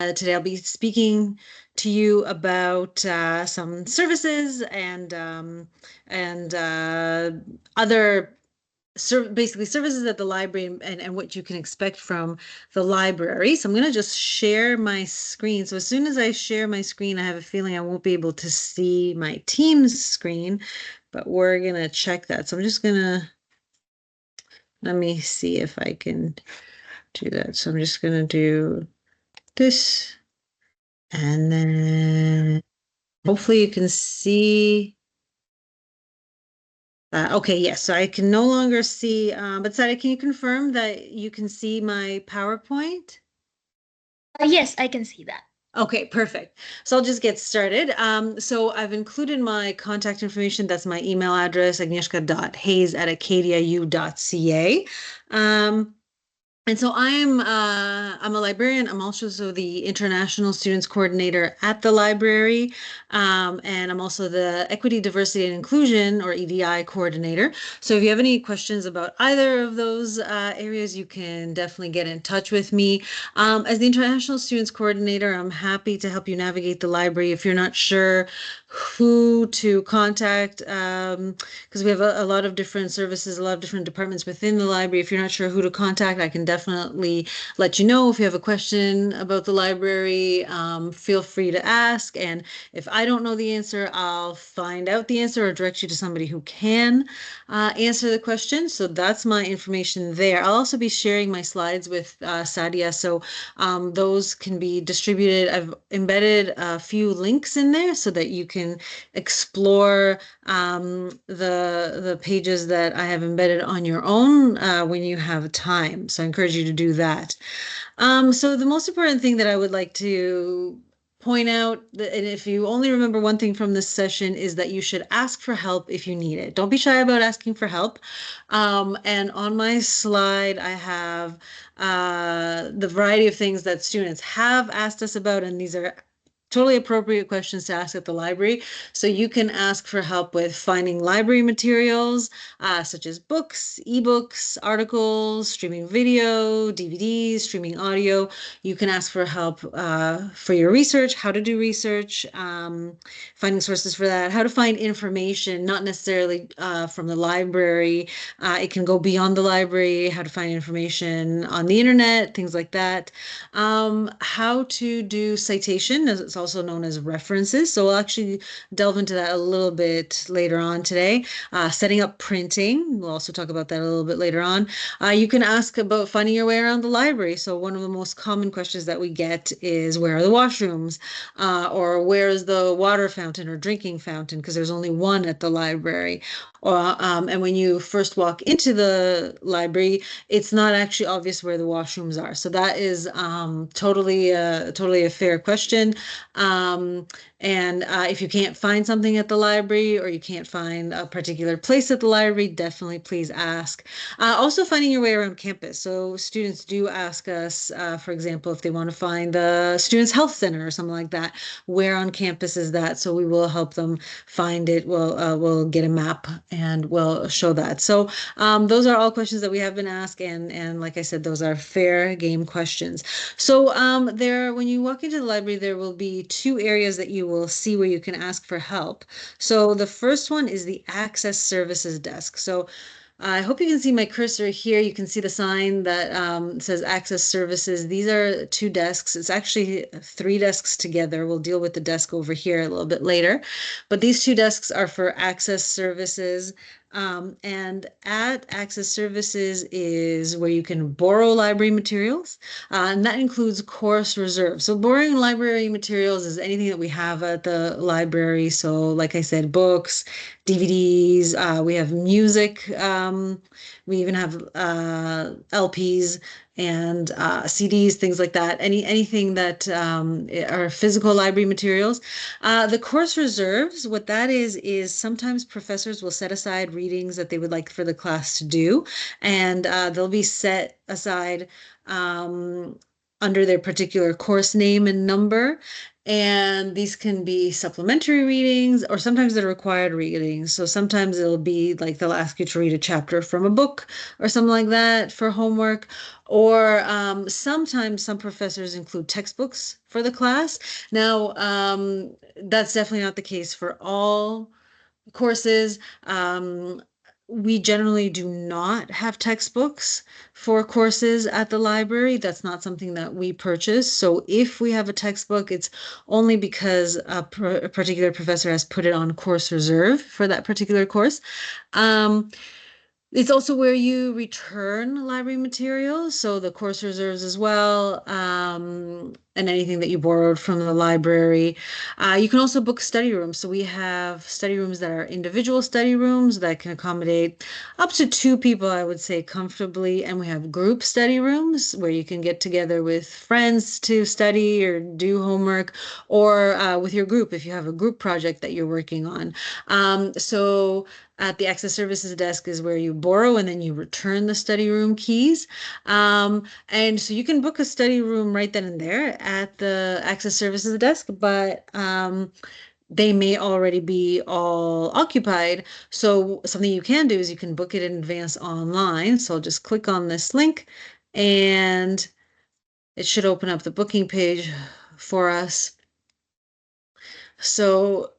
Today I'll be speaking to you about some services and other basically services at the library and what you can expect from the library. So I'm going to just share my screen. So as soon as I share my screen, I have a feeling I won't be able to see my team's screen, but we're going to check that. So I'm just going to, let me see if I can do that. So I'm just going to do this. And then hopefully you can see. Okay, yes, so I can no longer see, but Sada, can you confirm that you can see my PowerPoint? Yes, I can see that. Okay, perfect. So I'll just get started. So I've included my contact information. That's my email address, agnieszka.hayes@acadiau.ca. Um, And so I'm a librarian. I'm also the International Students Coordinator at the library. And I'm also the Equity, Diversity, and Inclusion, or EDI Coordinator. So if you have any questions about either of those areas, you can definitely get in touch with me. As the International Students Coordinator, I'm happy to help you navigate the library if you're not sure who to contact, because we have a lot of different services, a lot of different departments within the library. If you're not sure who to contact, I can definitely let you know. If you have a question about the library, feel free to ask. And if I don't know the answer, I'll find out the answer or direct you to somebody who can answer the question. So that's my information there. I'll also be sharing my slides with Sadia. So those can be distributed. I've embedded a few links in there so that you can explore the pages that I have embedded on your own when you have time. So I encourage you to do that. So the most important thing that I would like to point out, and if you only remember one thing from this session, is that you should ask for help if you need it. Don't be shy about asking for help. And on my slide, I have the variety of things that students have asked us about, and these are totally appropriate questions to ask at the library. So you can ask for help with finding library materials, such as books, ebooks, articles, streaming video, DVDs, streaming audio. You can ask for help for your research, how to do research, finding sources for that, how to find information, not necessarily from the library. It can go beyond the library, how to find information on the internet, things like that. How to do citation, as it's also known as references. So we'll actually delve into that a little bit later on today. Setting up printing, we'll also talk about that a little bit later on. You can ask about finding your way around the library. So one of the most common questions that we get is, where are the washrooms? Or where is the water fountain or drinking fountain? Because there's only one at the library. And when you first walk into the library, it's not actually obvious where the washrooms are. So that is totally a fair question. Um, and if you can't find something at the library or you can't find a particular place at the library, definitely please ask. Also finding your way around campus. So students do ask us, for example, if they want to find the Students' Health Center or something like that, where on campus is that? So we will help them find it. We'll get a map and we'll show that. So those are all questions that we have been asked, and like I said, those are fair game questions. So when you walk into the library, there will be two areas that you will see where you can ask for help. So the first one is the Access Services Desk. So I hope you can see my cursor here. You can see the sign that says Access Services. These are two desks. It's actually three desks together. We'll deal with the desk over here a little bit later. But these two desks are for Access Services. And at Access Services is where you can borrow library materials, and that includes course reserve. So borrowing library materials is anything that we have at the library. So like I said, books, DVDs, we have music, we even have LPs and CDs, things like that. Anything that are physical library materials. The course reserves, what that is sometimes professors will set aside readings that they would like for the class to do, and they'll be set aside. Um, under their particular course name and number. And these can be supplementary readings or sometimes they're required readings. So sometimes it'll be like they'll ask you to read a chapter from a book or something like that for homework. Or sometimes some professors include textbooks for the class. Now, that's definitely not the case for all courses. We generally do not have textbooks for courses at the library. That's not something that we purchase. So if we have a textbook, it's only because a particular professor has put it on course reserve for that particular course. Um, it's also where you return library materials, so the course reserves as well, and anything that you borrowed from the library. You can also book study rooms. So we have study rooms that are individual study rooms that can accommodate up to two people, I would say, comfortably. And we have group study rooms where you can get together with friends to study or do homework, or with your group if you have a group project that you're working on. So at the access services desk is where you borrow and then you return the study room keys. And so you can book a study room right then and there at the access services desk, but they may already be all occupied. So something you can do is you can book it in advance online. So I'll just click on this link and it should open up the booking page for us. So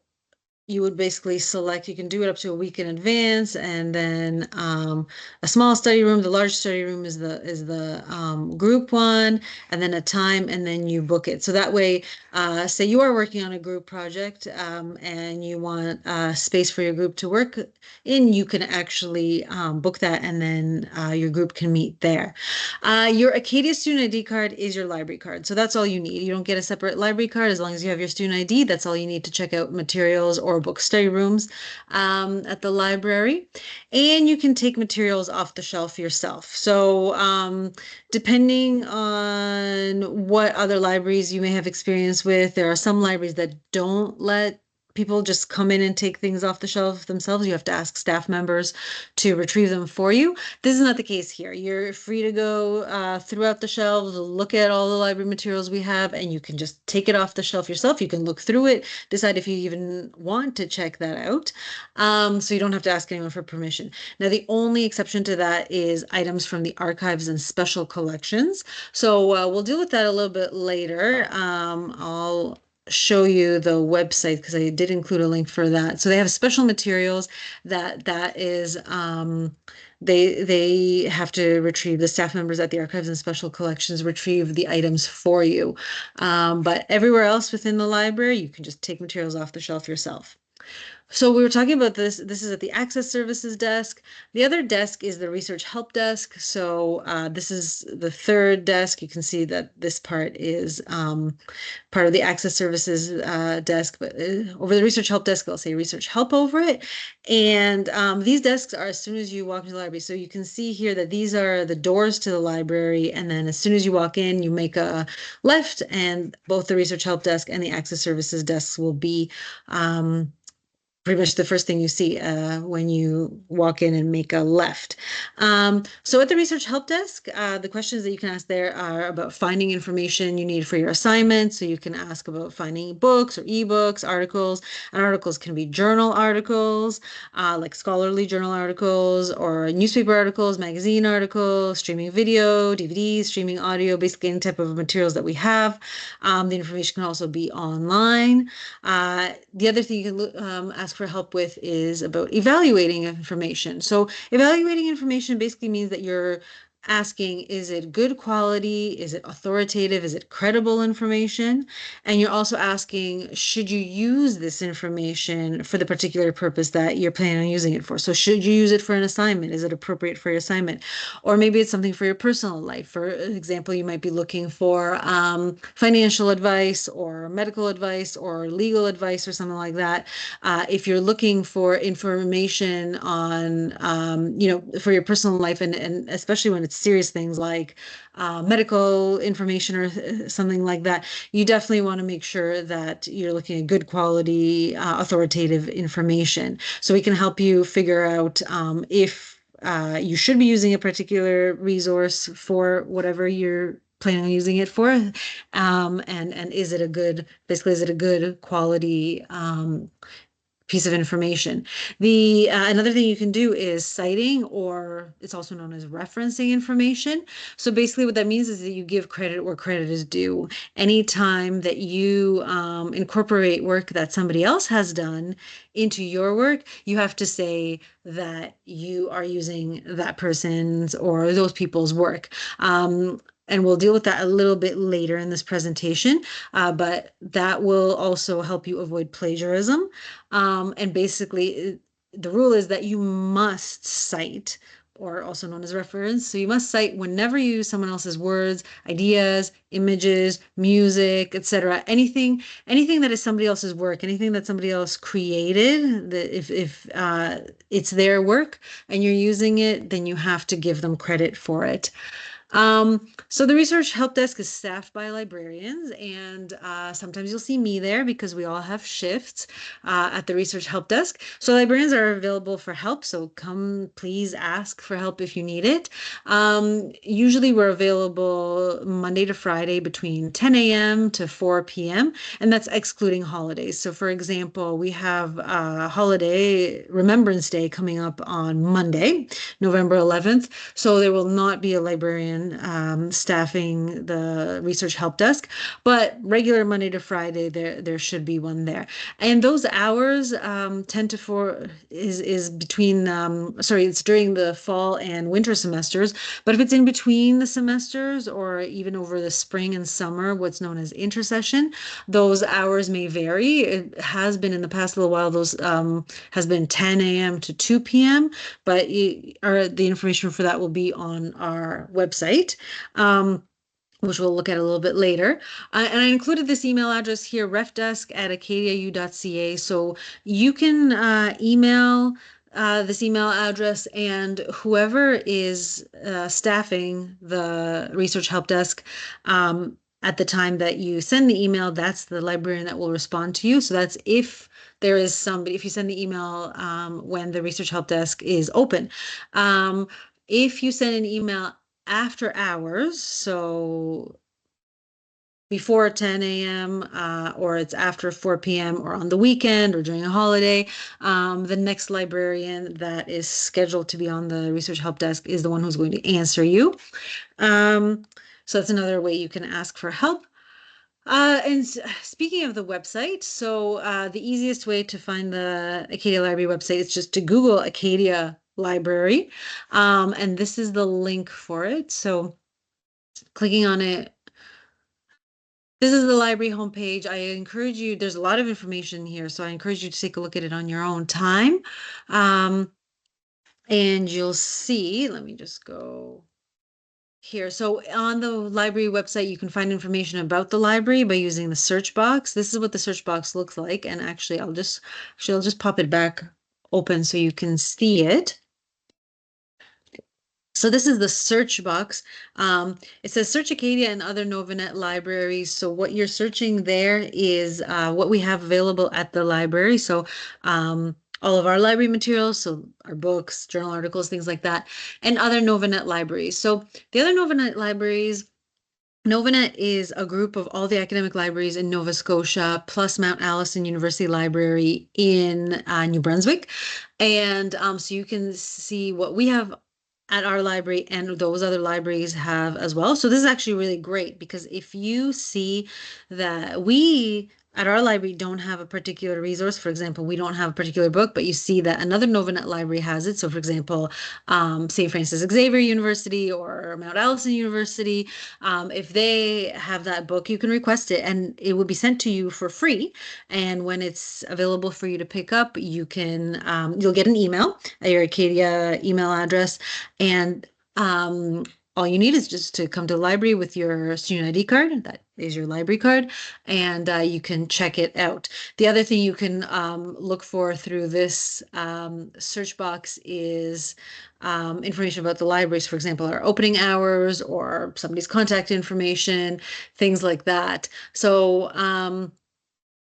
you would basically select, you can do it up to a week in advance, and then a small study room. The large study room is the group one, and then a time, and then you book it. So that way, say you are working on a group project and you want space for your group to work in, you can actually book that, and then your group can meet there. Your Acadia student ID card is your library card. So that's all you need. You don't get a separate library card as long as you have your student ID. That's all you need to check out materials or book study rooms at the library. And you can take materials off the shelf yourself. So depending on what other libraries you may have experience with, there are some libraries that don't let people just come in and take things off the shelf themselves. You have to ask staff members to retrieve them for you. This is not the case here. You're free to go throughout the shelves, look at all the library materials we have, and you can just take it off the shelf yourself. You can look through it, decide if you even want to check that out. So you don't have to ask anyone for permission. Now, the only exception to that is items from the archives and special collections. So we'll deal with that a little bit later. I'll show you the website because I did include a link for that. So they have special materials that is they have to retrieve, the staff members at the archives and special collections retrieve the items for you. But everywhere else within the library, you can just take materials off the shelf yourself. So we were talking about this. This is at the Access Services desk. The other desk is the Research Help Desk. So this is the third desk. You can see that this part is part of the Access Services desk, but over the Research Help Desk, I'll say Research Help over it. And these desks are as soon as you walk into the library. So you can see here that these are the doors to the library. And then as soon as you walk in, you make a left, and both the Research Help Desk and the Access Services desks will be pretty much the first thing you see when you walk in and make a left. So at the Research Help Desk, the questions that you can ask there are about finding information you need for your assignment. So you can ask about finding books or ebooks, articles, and articles can be journal articles, like scholarly journal articles, or newspaper articles, magazine articles, streaming video, DVDs, streaming audio, basically any type of materials that we have. The information can also be online. The other thing you can ask for help with is about evaluating information. So evaluating information basically means that you're asking, is it good quality? Is it authoritative? Is it credible information? And you're also asking, should you use this information for the particular purpose that you're planning on using it for? So should you use it for an assignment? Is it appropriate for your assignment? Or maybe it's something for your personal life. For example, you might be looking for financial advice or medical advice or legal advice or something like that. If you're looking for information on, for your personal life, and especially when it's serious things like medical information or something like that, you definitely want to make sure that you're looking at good quality, authoritative information. So we can help you figure out if you should be using a particular resource for whatever you're planning on using it for? And is it a good, basically, is it a good quality piece of information? The another thing you can do is citing, or it's also known as referencing information. So basically, what that means is that you give credit where credit is due. Anytime that you incorporate work that somebody else has done into your work, you have to say that you are using that person's or those people's work. And we'll deal with that a little bit later in this presentation, but that will also help you avoid plagiarism. And basically, the rule is that you must cite, or also known as reference. So you must cite whenever you use someone else's words, ideas, images, music, etc. Anything that is somebody else's work, anything that somebody else created, that if it's their work and you're using it, then you have to give them credit for it. So the research help desk is staffed by librarians, and sometimes you'll see me there because we all have shifts at the research help desk. So librarians are available for help, so come please ask for help if you need it. Usually we're available Monday to Friday between 10 a.m. to 4 p.m., and that's excluding holidays. So for example, we have holiday Remembrance Day coming up on Monday, November 11th. So there will not be a librarian staffing the research help desk, but regular Monday to Friday, there should be one there. And those hours, 10 to 4, is between, sorry, it's during the fall and winter semesters. But if it's in between the semesters or even over the spring and summer, what's known as intersession, those hours may vary. It has been in the past little while, those has been 10 a.m. to 2 p.m., but the information for that will be on our website. Which we'll look at a little bit later. And I included this email address here, refdesk@acadiau.ca. So you can email this email address, and whoever is staffing the research help desk at the time that you send the email, that's the librarian that will respond to you. So that's if there is somebody, if you send the email when the research help desk is open. If you send an email after hours, so before 10 a.m. Or it's after 4 p.m. or on the weekend or during a holiday, the next librarian that is scheduled to be on the research help desk is the one who's going to answer you. So that's another way you can ask for help. And speaking of the website, so the easiest way to find the Acadia Library website is just to Google Acadia Library. And this is the link for it. So clicking on it, this is the library homepage. I encourage you, there's a lot of information here, so I encourage you to take a look at it on your own time. And you'll see, let me just go here. So on the library website, you can find information about the library by using the search box. This is what the search box looks like. And actually, I'll just pop it back open so you can see it. So this is the search box. It says search Acadia and other Novanet libraries. So what you're searching there is what we have available at the library. So all of our library materials, so our books, journal articles, things like that, and other Novanet libraries. So the other Novanet libraries, Novanet is a group of all the academic libraries in Nova Scotia, plus Mount Allison University Library in New Brunswick. And so you can see what we have at our library and those other libraries have as well. So this is actually really great because if you see that we at our library don't have a particular resource, for example, we don't have a particular book, but you see that another Novanet library has it. So for example, St. Francis Xavier University or Mount Allison University, if they have that book, you can request it and it will be sent to you for free. And when it's available for you to pick up, you can, you'll get an email at your Acadia email address. And all you need is just to come to the library with your student ID card. That is your library card, and you can check it out. The other thing you can look for through this search box is information about the libraries, for example, our opening hours or somebody's contact information, things like that. So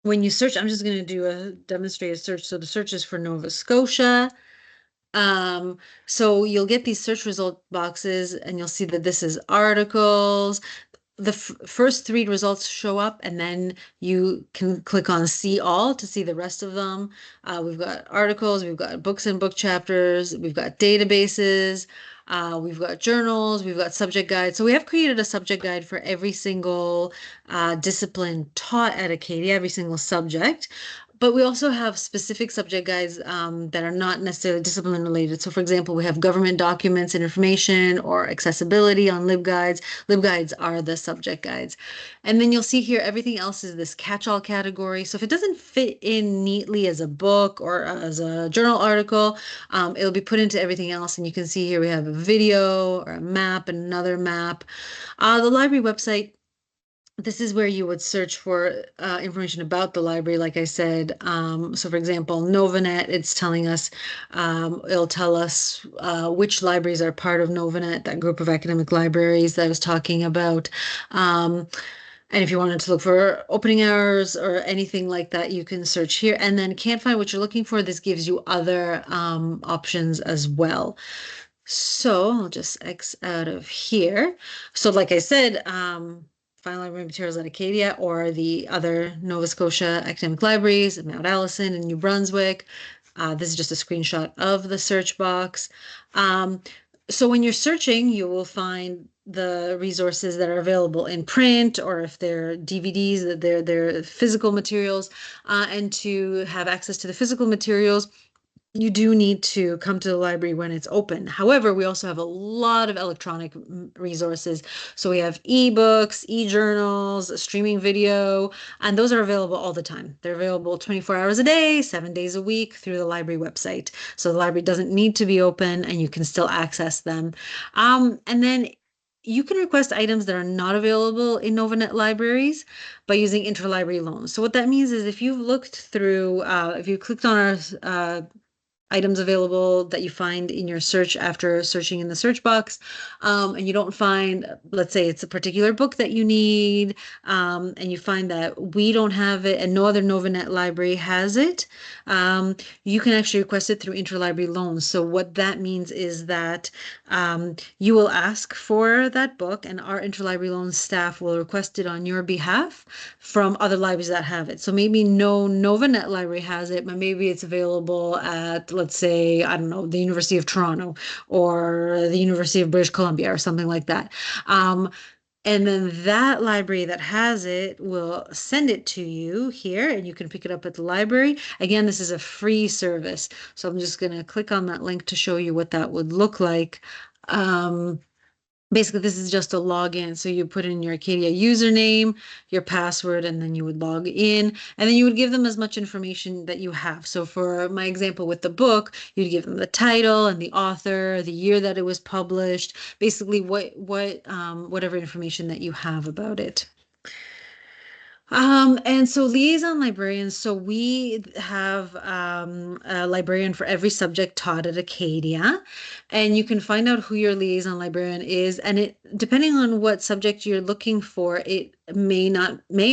when you search, I'm just going to do a demonstrated search. So the search is for Nova Scotia. So you'll get these search result boxes and you'll see that this is articles, the first three results show up, and then you can click on see all to see the rest of them. We've got articles, we've got books and book chapters, we've got databases, we've got journals, we've got subject guides. So we have created a subject guide for every single discipline taught at Acadia, every single subject. But we also have specific subject guides that are not necessarily discipline related. So, for example, we have government documents and information or accessibility on LibGuides. LibGuides are the subject guides. And then you'll see here everything else is this catch-all category. So if it doesn't fit in neatly as a book or as a journal article, it'll be put into everything else. And you can see here we have a video or a map and another map. The library website, this is where you would search for information about the library, like I said. So for example, Novanet, it's telling us, it'll tell us which libraries are part of Novanet, that group of academic libraries that I was talking about. And if you wanted to look for opening hours or anything like that, you can search here. And then can't find what you're looking for, this gives you other options as well. So I'll just X out of here. So like I said, Final Library Materials at Acadia or the other Nova Scotia academic libraries, Mount Allison and New Brunswick. This is just a screenshot of the search box. So when you're searching, you will find the resources that are available in print, or if they're DVDs, that they're physical materials. And to have access to the physical materials, you do need to come to the library when it's open. However, we also have a lot of electronic resources. So we have ebooks, e-journals, streaming video, and those are available all the time. They're available 24 hours a day, 7 days a week through the library website. So the library doesn't need to be open and you can still access them. And then you can request items that are not available in Novanet libraries by using interlibrary loans. So what that means is if you've looked through, if you clicked on our items available that you find in your search after searching in the search box, and you don't find, let's say it's a particular book that you need, and you find that we don't have it and no other Novanet library has it, you can actually request it through interlibrary loans. So what that means is that you will ask for that book and our interlibrary loans staff will request it on your behalf from other libraries that have it. So maybe no Novanet library has it, but maybe it's available at, let's say, I don't know, the University of Toronto or the University of British Columbia or something like that. And then that library that has it will send it to you here and you can pick it up at the library. Again, this is a free service. So I'm just going to click on that link to show you what that would look like. Basically, this is just a login. So you put in your Acadia username, your password, and then you would log in. And then you would give them as much information that you have. So for my example with the book, you'd give them the title and the author, the year that it was published, basically whatever information that you have about it. And so liaison librarians, so we have a librarian for every subject taught at Acadia, and you can find out who your liaison librarian is, and it depending on what subject you're looking for, it may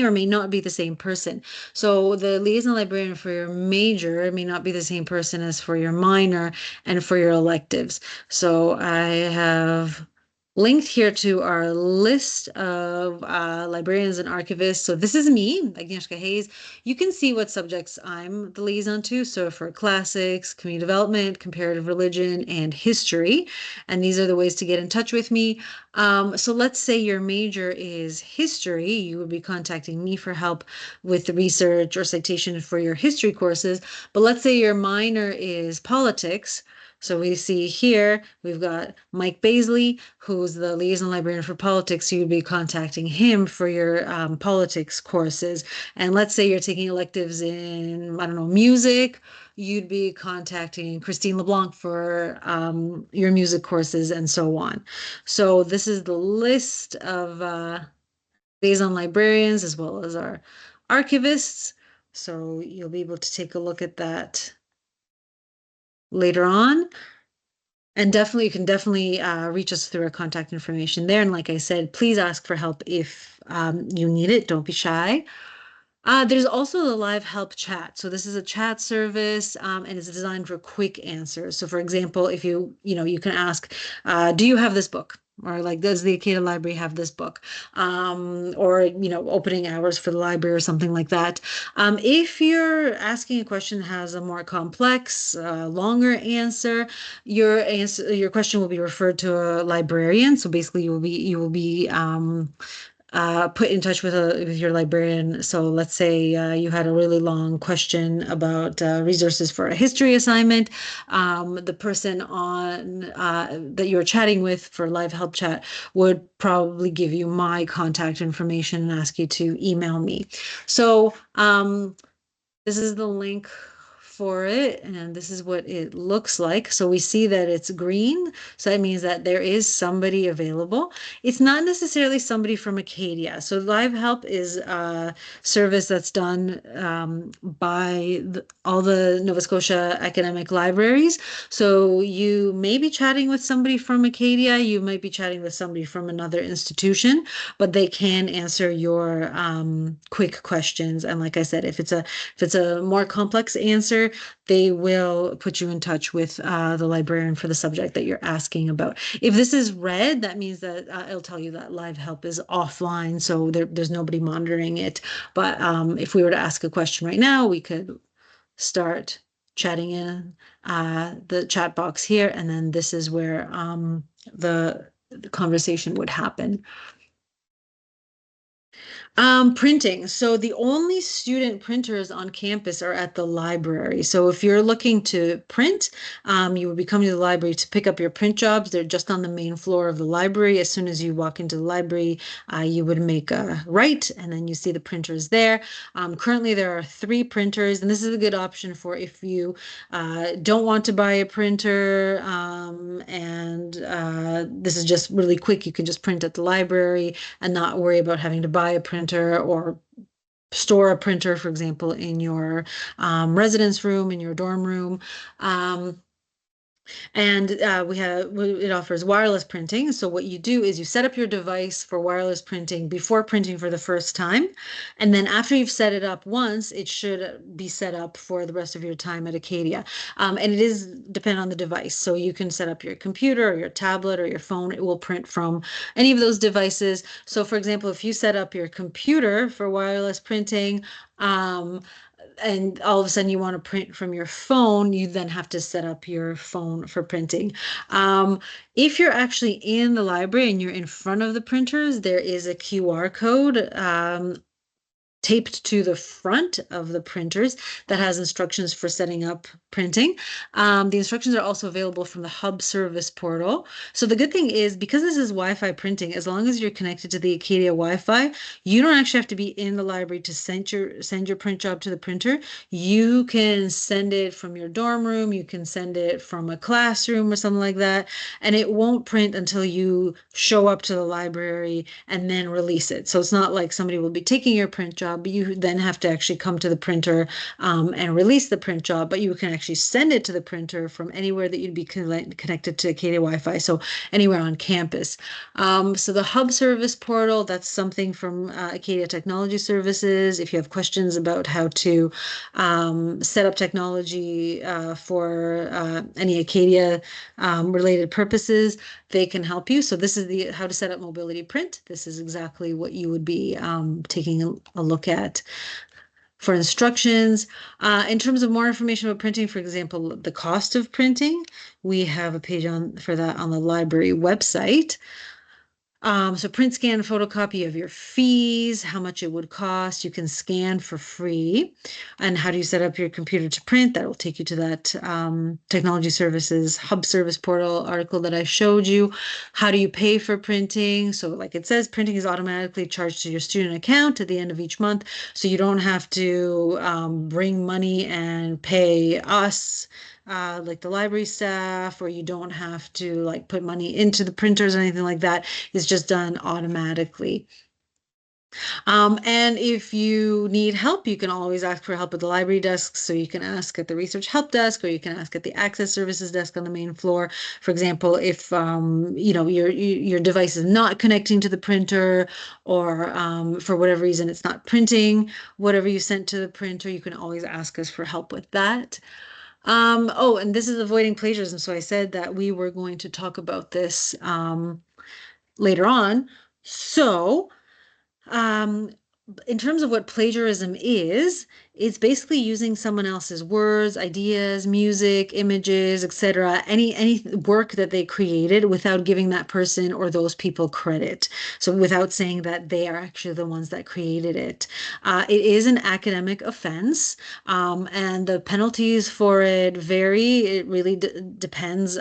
or may not be the same person. So the liaison librarian for your major may not be the same person as for your minor and for your electives. So I have linked here to our list of librarians and archivists. So this is me, Agnieszka Hayes. You can see what subjects I'm the liaison to. So for classics, community development, comparative religion, and history. And these are the ways to get in touch with me. So let's say your major is history. You would be contacting me for help with the research or citation for your history courses. But let's say your minor is politics. So we see here, we've got Mike Baisley, who's the liaison librarian for politics. You'd be contacting him for your politics courses. And let's say you're taking electives in, I don't know, music, you'd be contacting Christine LeBlanc for your music courses and so on. So this is the list of liaison librarians as well as our archivists. So you'll be able to take a look at that later on. And definitely, you can definitely reach us through our contact information there. And like I said, please ask for help if you need it. Don't be shy. There's also the live help chat. So this is a chat service and it's designed for quick answers. So for example, if you can ask, do you have this book? Or like, does the Acada Library have this book? Or, opening hours for the library or something like that. If you're asking a question that has a more complex, longer answer, your question will be referred to a librarian. So basically, you will be put in touch with your librarian. So let's say you had a really long question about resources for a history assignment. The person on that you're chatting with for live help chat would probably give you my contact information and ask you to email me. So this is the link for it, and this is what it looks like. So we see that it's green, so that means that there is somebody available. It's not necessarily somebody from Acadia. So Live Help is a service that's done by all the Nova Scotia academic libraries. So you may be chatting with somebody from Acadia, you might be chatting with somebody from another institution, but they can answer your quick questions. And like I said, if it's a more complex answer, they will put you in touch with the librarian for the subject that you're asking about. If this is red, that means that it'll tell you that live help is offline, so there's nobody monitoring it. But if we were to ask a question right now, we could start chatting in the chat box here, and then this is where the conversation would happen. Printing. So the only student printers on campus are at the library. So if you're looking to print, you would be coming to the library to pick up your print jobs. They're just on the main floor of the library. As soon as you walk into the library, you would make a right, and then you see the printers there. Currently, there are 3 printers, and this is a good option for if you don't want to buy a printer, and this is just really quick. You can just print at the library and not worry about having to buy a printer or store a printer, for example, in your residence room, in your dorm room. And it offers wireless printing. So what you do is you set up your device for wireless printing before printing for the first time. And then after you've set it up once, it should be set up for the rest of your time at Acadia. And it is depend on the device. So you can set up your computer or your tablet or your phone. It will print from any of those devices. So for example, if you set up your computer for wireless printing, and all of a sudden you want to print from your phone, you then have to set up your phone for printing. If you're actually in the library and you're in front of the printers, there is a QR code taped to the front of the printers that has instructions for setting up printing. The instructions are also available from the Hub service portal. So the good thing is, because this is Wi-Fi printing, as long as you're connected to the Acadia Wi-Fi, you don't actually have to be in the library to send your print job to the printer. You can send it from your dorm room, you can send it from a classroom or something like that, and it won't print until you show up to the library and then release it. So it's not like somebody will be taking your print job, but you then have to actually come to the printer and release the print job, but you can actually send it to the printer from anywhere that you'd be connected to Acadia Wi-Fi, so anywhere on campus. So the Hub service portal, that's something from Acadia Technology Services. If you have questions about how to set up technology for any Acadia related purposes, they can help you. So this is the how to set up mobility print. This is exactly what you would be taking a look at for instructions. In terms of more information about printing, for example, the cost of printing, we have a page for that on the library website. So print, scan, photocopy of your fees, how much it would cost. You can scan for free. And how do you set up your computer to print? That will take you to that Technology Services Hub Service Portal article that I showed you. How do you pay for printing? So like it says, printing is automatically charged to your student account at the end of each month. So you don't have to bring money and pay us, like the library staff, or you don't have to like put money into the printers or anything like that. It's just done automatically. And if you need help, you can always ask for help at the library desk. So you can ask at the research help desk, or you can ask at the access services desk on the main floor. For example, if your device is not connecting to the printer, or for whatever reason it's not printing whatever you sent to the printer, you can always ask us for help with that. Oh, and this is avoiding plagiarism. So I said that we were going to talk about this later on. So, um, in terms of what plagiarism is, it's basically using someone else's words, ideas, music, images, etc., any work that they created without giving that person or those people credit. So without saying that they are actually the ones that created it. It is an academic offense, and the penalties for it vary. It really depends.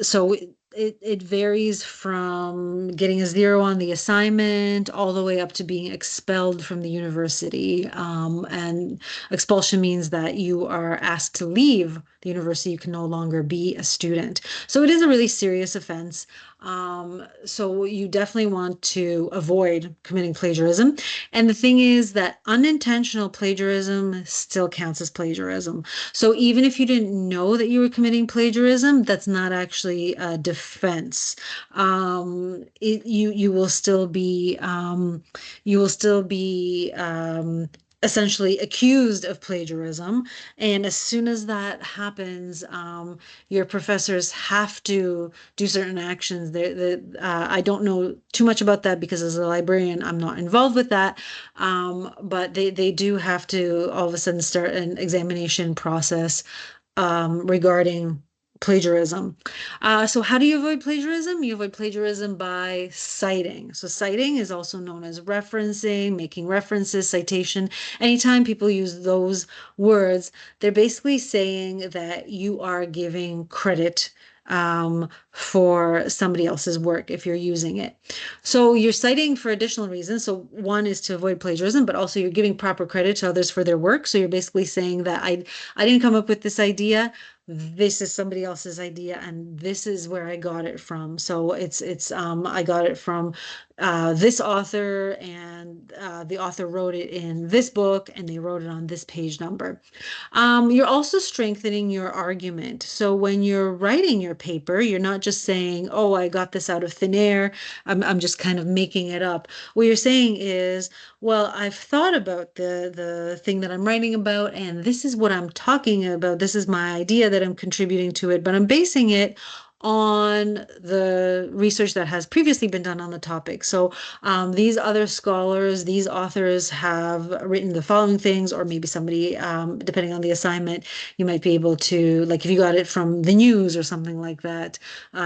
So it varies from getting a zero on the assignment all the way up to being expelled from the university. And expulsion means that you are asked to leave the university. You can no longer be a student. So it is a really serious offense. So you definitely want to avoid committing plagiarism. And the thing is that unintentional plagiarism still counts as plagiarism. So even if you didn't know that you were committing plagiarism, that's not actually a defense. You will still be essentially accused of plagiarism. And as soon as that happens, your professors have to do certain actions. I don't know too much about that because as a librarian, I'm not involved with that. But they do have to all of a sudden start an examination process regarding plagiarism. So how do you avoid plagiarism? You avoid plagiarism by citing. So citing is also known as referencing, making references, citation. Anytime people use those words, they're basically saying that you are giving credit for somebody else's work if you're using it. So you're citing for additional reasons. So one is to avoid plagiarism, but also you're giving proper credit to others for their work. So you're basically saying that I didn't come up with this idea. This is somebody else's idea, and this is where I got it from. So it's I got it from this author, and the author wrote it in this book, and they wrote it on this page number. You're also strengthening your argument. So when you're writing your paper, you're not just saying, "Oh, I got this out of thin air. I'm just kind of making it up." What you're saying is, well, I've thought about the thing that I'm writing about, and this is what I'm talking about. This is my idea that I'm contributing to it, but I'm basing it on the research that has previously been done on the topic. So these other scholars, these authors have written the following things, or maybe somebody, depending on the assignment, you might be able to, like if you got it from the news or something like that,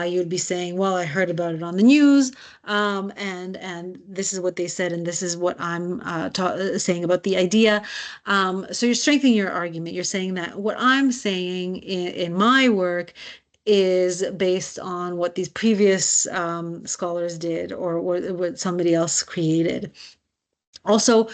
you'd be saying, well, I heard about it on the news, and this is what they said, and this is what I'm saying about the idea. So you're strengthening your argument. You're saying that what I'm saying in my work is based on what these previous scholars did or what somebody else created. Also,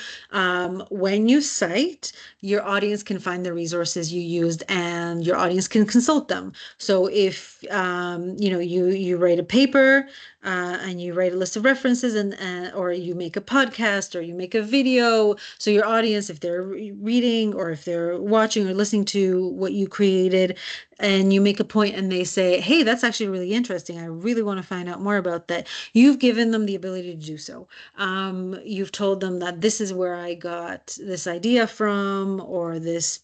when you cite, your audience can find the resources you used and your audience can consult them. So if you write a paper and you write a list of references and or you make a podcast or you make a video, so your audience, if they're reading or if they're watching or listening to what you created, and you make a point and they say, "Hey, that's actually really interesting. I really want to find out more about that." You've given them the ability to do so. You've told them that this is where I got this idea from, or this,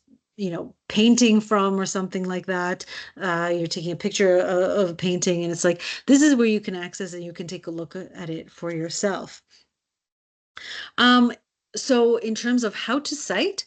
painting from, or something like that. You're taking a picture of a painting, and it's like, this is where you can access and you can take a look at it for yourself. Um, so in terms of how to cite,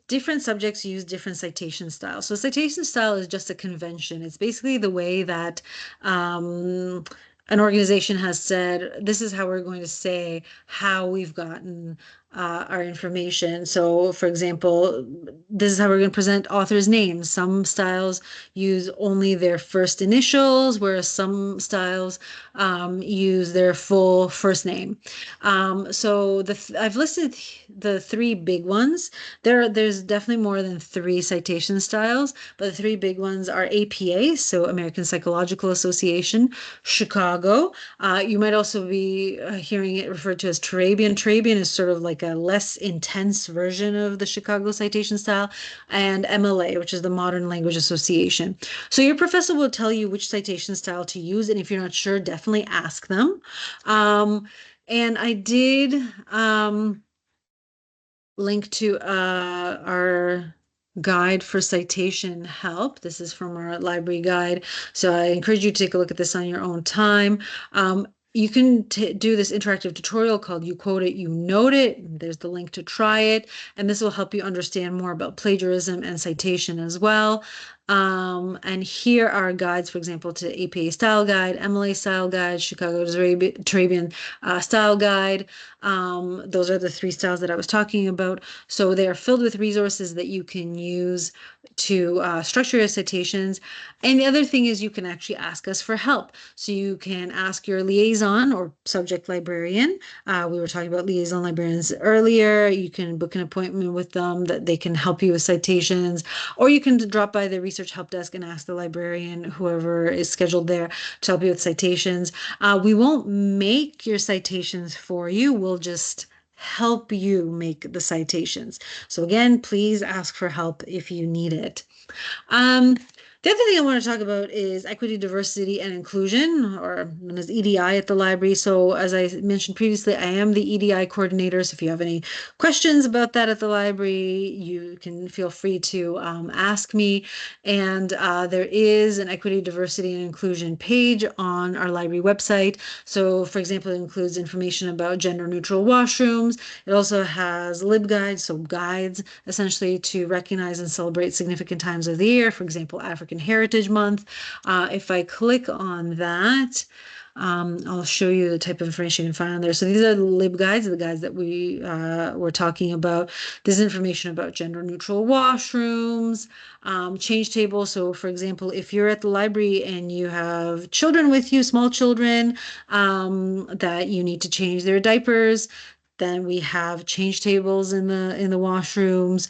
different subjects use different citation styles. So citation style is just a convention. It's basically the way that an organization has said, this is how we're going to say how we've gotten our information. So, for example, this is how we're going to present authors' names. Some styles use only their first initials, whereas some styles use their full first name. So I've listed the three big ones. There's definitely more than three citation styles, but the three big ones are APA, so American Psychological Association, Chicago. You might also be hearing it referred to as Turabian. Turabian is sort of like a less intense version of the Chicago citation style, and MLA, which is the Modern Language Association. So your professor will tell you which citation style to use, and if you're not sure, definitely ask them. And I did link to our guide for citation help. This is from our library guide. So I encourage you to take a look at this on your own time. You can do this interactive tutorial called You Quote It, You Note It. There's the link to try it, and this will help you understand more about plagiarism and citation as well. And here are guides, for example, to APA Style Guide, MLA Style Guide, Chicago Turabian Style Guide. Those are the three styles that I was talking about. So they are filled with resources that you can use to structure your citations. And the other thing is you can actually ask us for help. So you can ask your liaison or subject librarian. We were talking about liaison librarians earlier. You can book an appointment with them that they can help you with citations, or you can drop by the research help desk and ask the librarian, whoever is scheduled there, to help you with citations. We won't make your citations for you. We'll just help you make the citations. So again, please ask for help if you need it. Um, the other thing I want to talk about is equity, diversity, and inclusion, or known as EDI at the library. So as I mentioned previously, I am the EDI coordinator. So if you have any questions about that at the library, you can feel free to ask me. And there is an equity, diversity, and inclusion page on our library website. So for example, it includes information about gender neutral washrooms. It also has LibGuides, so guides essentially to recognize and celebrate significant times of the year, for example, African Heritage Month. If I click on that, I'll show you the type of information you can find on there. So these are the LibGuides, the guides that we were talking about. This information about gender neutral washrooms, change tables. So for example, if you're at the library and you have children with you, small children, that you need to change their diapers, then we have change tables in the washrooms,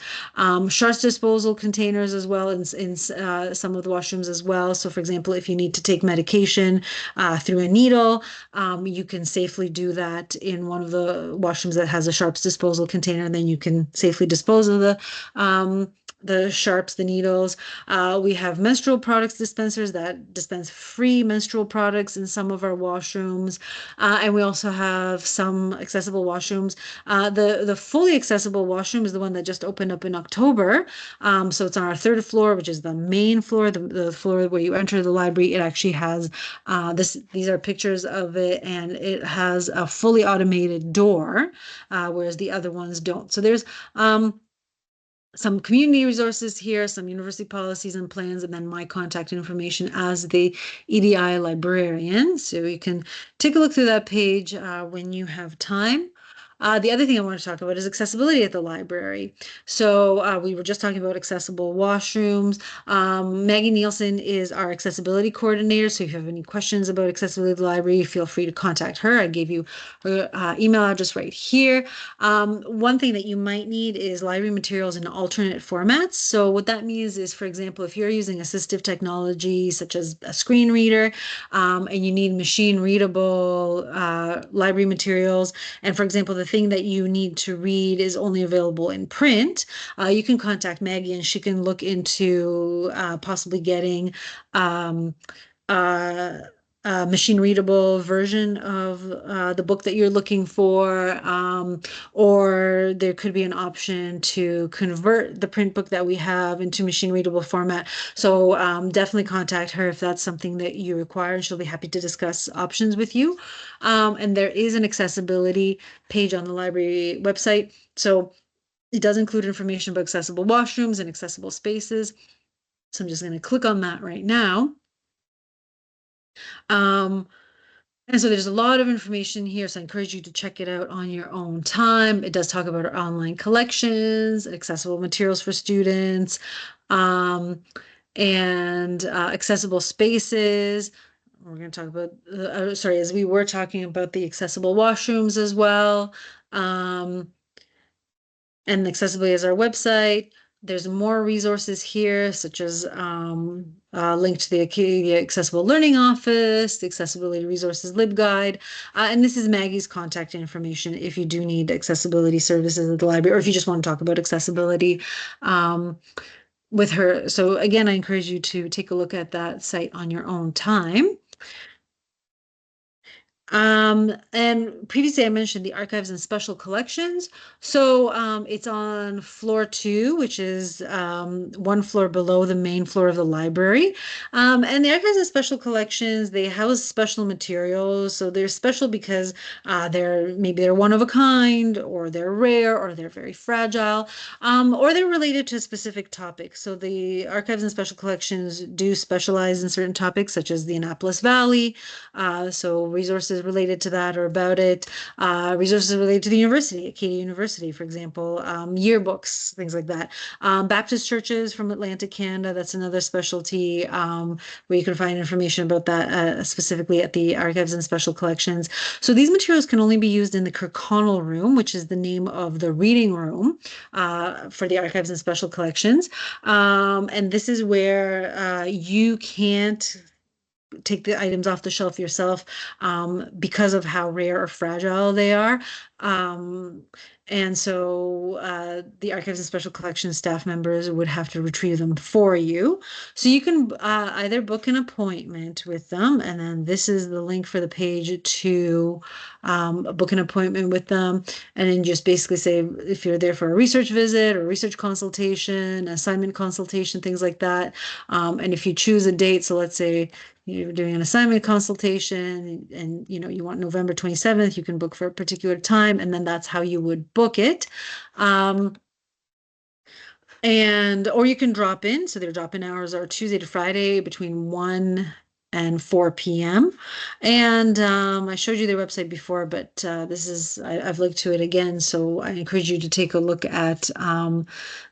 sharps disposal containers as well in some of the washrooms as well. So, for example, if you need to take medication through a needle, you can safely do that in one of the washrooms that has a sharps disposal container, and then you can safely dispose of the sharps, the needles. We have menstrual products dispensers that dispense free menstrual products in some of our washrooms. And we also have some accessible washrooms. The fully accessible washroom is the one that just opened up in October. So it's on our third floor, which is the main floor, the floor where you enter the library. It actually has these are pictures of it, and it has a fully automated door, whereas the other ones don't. So there's some community resources here, some university policies and plans, and then my contact information as the EDI librarian. So you can take a look through that page when you have time. The other thing I want to talk about is accessibility at the library. So we were just talking about accessible washrooms. Maggie Nielsen is our accessibility coordinator. So if you have any questions about accessibility at the library, feel free to contact her. I gave you her email address right here. One thing that you might need is library materials in alternate formats. So what that means is, for example, if you're using assistive technology such as a screen reader, and you need machine readable library materials, and for example, the thing that you need to read is only available in print, you can contact Maggie and she can look into possibly getting a machine readable version of the book that you're looking for, or there could be an option to convert the print book that we have into machine readable format. So definitely contact her if that's something that you require. She'll be happy to discuss options with you. And there is an accessibility page on the library website. So it does include information about accessible washrooms and accessible spaces. So I'm just going to click on that right now. And so there's a lot of information here. So I encourage you to check it out on your own time. It does talk about our online collections, accessible materials for students, and accessible spaces. We're going to talk about, sorry, as we were talking about the accessible washrooms as well. And accessibility is our website. There's more resources here, such as link to the Acadia Accessible Learning Office, the Accessibility Resources LibGuide, and this is Maggie's contact information if you do need accessibility services at the library, or if you just want to talk about accessibility with her. So again, I encourage you to take a look at that site on your own time. And previously I mentioned the archives and special collections. So it's on floor two, which is one floor below the main floor of the library. And the archives and special collections, they house special materials. So they're special because they're one of a kind, or they're rare, or they're very fragile, or they're related to a specific topic. So the archives and special collections do specialize in certain topics, such as the Annapolis Valley, so resources related to that or about it, resources related to the university, Acadia University, for example, yearbooks, things like that. Baptist churches from Atlantic Canada, that's another specialty where you can find information about that specifically at the Archives and Special Collections. So these materials can only be used in the Kirkconnell Room, which is the name of the reading room for the Archives and Special Collections. And this is where you can't take the items off the shelf yourself because of how rare or fragile they are. Um, and so the Archives and Special Collections staff members would have to retrieve them for you. So you can either book an appointment with them, and then this is the link for the page to book an appointment with them, and then just basically say if you're there for a research visit or research consultation, assignment consultation, things like that. And if you choose a date, so let's say you're doing an assignment consultation and you want November 27th, you can book for a particular time, and then that's how you would book it. Or you can drop in. So their drop-in hours are Tuesday to Friday between 1 and 4 p.m. And I showed you their website before, but I've linked to it again. So I encourage you to take a look at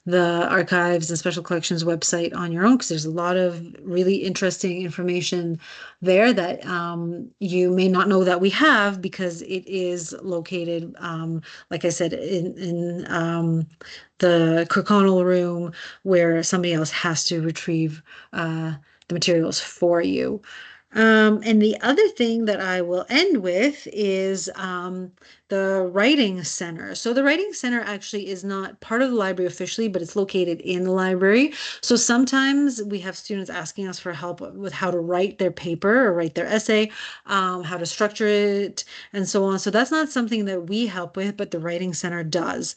the Archives and Special Collections website on your own, because there's a lot of really interesting information there that you may not know that we have, because it is located, like I said, in the Kirkconnell room, where somebody else has to retrieve the materials for you. And the other thing that I will end with is the Writing Center. So the Writing Center actually is not part of the library officially, but it's located in the library. So sometimes we have students asking us for help with how to write their paper or write their essay, how to structure it, and so on. So that's not something that we help with, but the Writing Center does.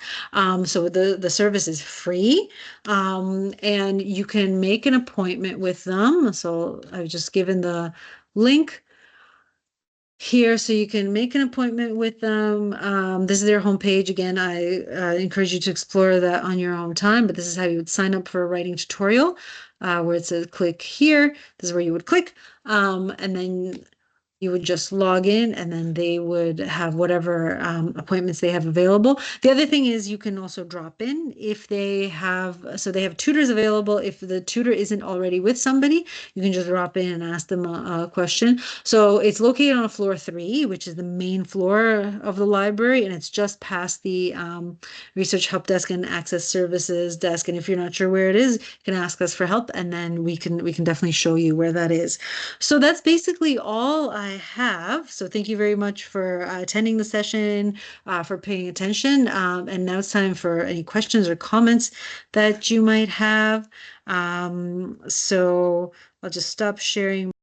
So the service is free, and you can make an appointment with them. So I've just given the link here, so you can make an appointment with them. This is their homepage. Again, I encourage you to explore that on your own time, but this is how you would sign up for a writing tutorial, where it says click here. This is where you would click, and then you would just log in, and then they would have whatever appointments they have available. The other thing is you can also drop in if they have tutors available. If the tutor isn't already with somebody, you can just drop in and ask them a question. So it's located on floor 3, which is the main floor of the library, and it's just past the research help desk and access services desk. And if you're not sure where it is, you can ask us for help, and then we can definitely show you where that is. So that's basically all I have. So thank you very much for attending the session, for paying attention. And now it's time for any questions or comments that you might have. So I'll just stop sharing.